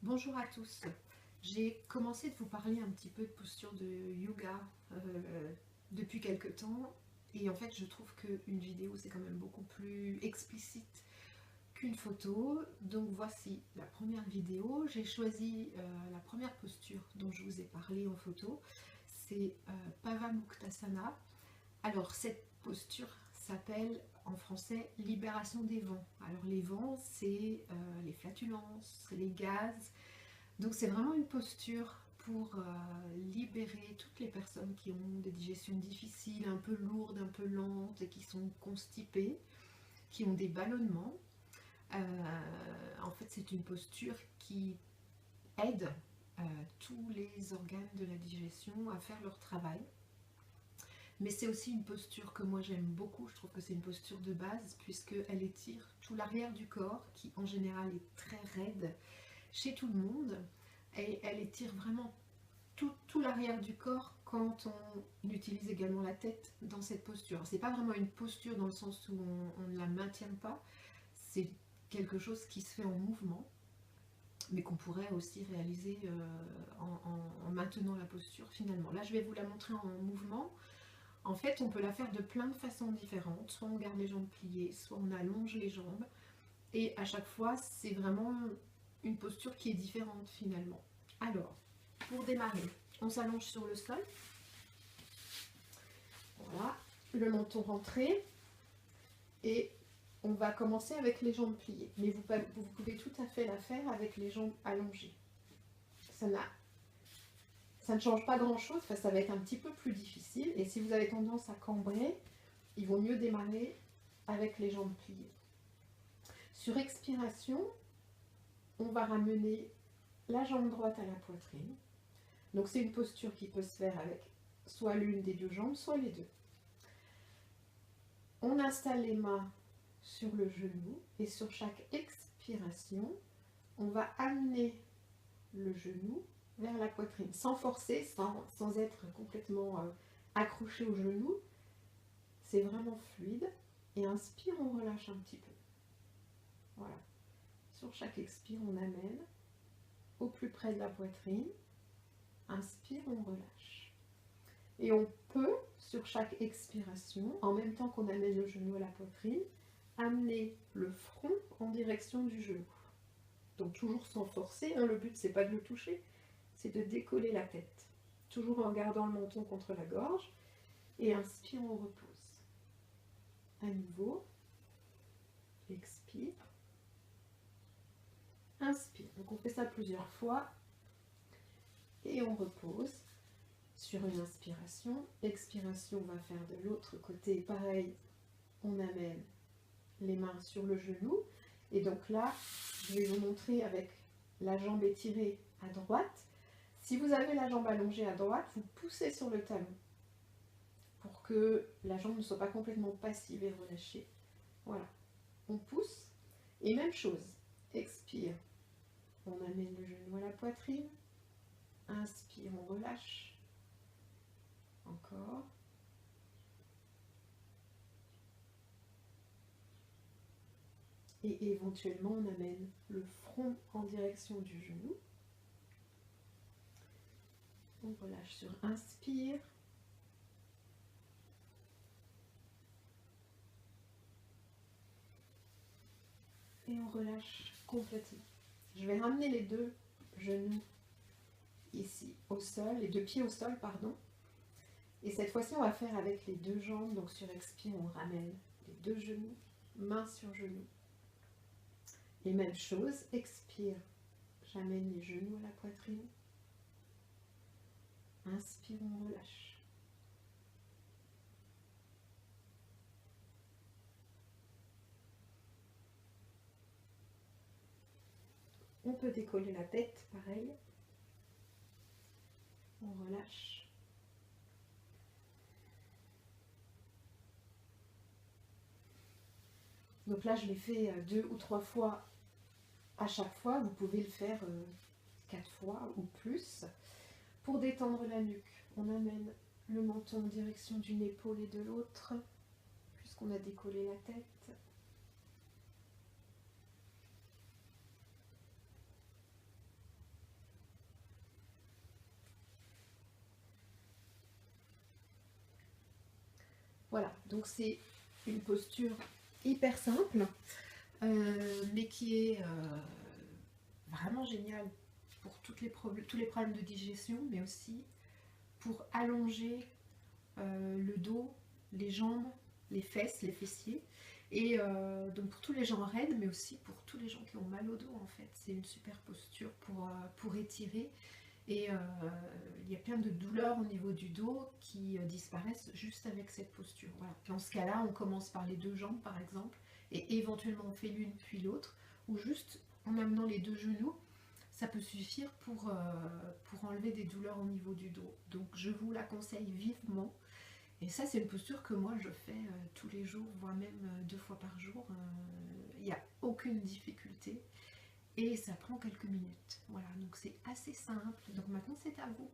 Bonjour à tous. J'ai commencé de vous parler un petit peu de posture de yoga depuis quelque temps et en fait je trouve qu'une vidéo c'est quand même beaucoup plus explicite qu'une photo. Donc voici la première vidéo. J'ai choisi la première posture dont je vous ai parlé en photo. C'est Pavamuktasana. Alors cette posture s'appelle en français libération des vents. Alors les vents c'est les flatulences, c'est les gaz. Donc c'est vraiment une posture pour libérer toutes les personnes qui ont des digestions difficiles, un peu lourdes, un peu lentes, et qui sont constipées, qui ont des ballonnements. En fait c'est une posture qui aide tous les organes de la digestion à faire leur travail. Mais c'est aussi une posture que moi j'aime beaucoup, je trouve que c'est une posture de base puisqu'elle étire tout l'arrière du corps qui en général est très raide chez tout le monde et elle étire vraiment tout l'arrière du corps quand on utilise également la tête dans cette posture. C'est pas vraiment une posture dans le sens où on ne la maintient pas, c'est quelque chose qui se fait en mouvement mais qu'on pourrait aussi réaliser en maintenant la posture finalement. Là je vais vous la montrer en mouvement. En fait, on peut la faire de plein de façons différentes. Soit on garde les jambes pliées, soit on allonge les jambes. Et à chaque fois, c'est vraiment une posture qui est différente finalement. Alors, pour démarrer, on s'allonge sur le sol. Voilà, le menton rentré. Et on va commencer avec les jambes pliées. Mais vous pouvez tout à fait la faire avec les jambes allongées. Ça ne change pas grand-chose, enfin, ça va être un petit peu plus difficile. Et si vous avez tendance à cambrer, il vaut mieux démarrer avec les jambes pliées. Sur expiration, on va ramener la jambe droite à la poitrine. Donc c'est une posture qui peut se faire avec soit l'une des deux jambes, soit les deux. On installe les mains sur le genou et sur chaque expiration, on va amener le genou vers la poitrine, sans forcer, sans être complètement accroché au genou. C'est vraiment fluide. Et inspire, on relâche un petit peu. Voilà. Sur chaque expire, on amène au plus près de la poitrine. Inspire, on relâche. Et on peut, sur chaque expiration, en même temps qu'on amène le genou à la poitrine, amener le front en direction du genou. Donc toujours sans forcer, hein, le but c'est pas de le toucher, c'est de décoller la tête. Toujours en gardant le menton contre la gorge. Et inspire, on repose. À nouveau. Expire. Inspire. Donc on fait ça plusieurs fois. Et on repose sur une inspiration. Expiration, on va faire de l'autre côté. Pareil, on amène les mains sur le genou. Et donc là, je vais vous montrer avec la jambe étirée à droite. Si vous avez la jambe allongée à droite, vous poussez sur le talon pour que la jambe ne soit pas complètement passive et relâchée. Voilà, on pousse. Et même chose, expire. On amène le genou à la poitrine. Inspire, on relâche. Encore. Et éventuellement, on amène le front en direction du genou. On relâche sur inspire. Et on relâche complètement. Je vais ramener les deux genoux ici au sol, les deux pieds au sol, pardon. Et cette fois-ci, on va faire avec les deux jambes. Donc sur expire, on ramène les deux genoux, main sur genou. Et même chose, expire, j'amène les genoux à la poitrine. Inspire, on relâche. On peut décoller la tête, pareil. On relâche. Donc là, je l'ai fait 2 ou 3 fois à chaque fois. Vous pouvez le faire 4 fois ou plus. Pour détendre la nuque, on amène le menton en direction d'une épaule et de l'autre, puisqu'on a décollé la tête. Voilà, donc c'est une posture hyper simple, mais qui est vraiment géniale pour tous les problèmes de digestion, mais aussi pour allonger le dos, les jambes, les fesses, les fessiers. Et donc pour tous les gens raides, mais aussi pour tous les gens qui ont mal au dos en fait. C'est une super posture pour étirer. Et il y a plein de douleurs au niveau du dos qui disparaissent juste avec cette posture. Voilà. Dans ce cas-là, on commence par les deux jambes par exemple, et éventuellement on fait l'une puis l'autre, ou juste en amenant les deux genoux, ça peut suffire pour enlever des douleurs au niveau du dos. Donc je vous la conseille vivement. Et ça, c'est une posture que moi je fais tous les jours, voire même 2 fois par jour. Il n'y a aucune difficulté et ça prend quelques minutes. Voilà, donc c'est assez simple. Donc maintenant, c'est à vous.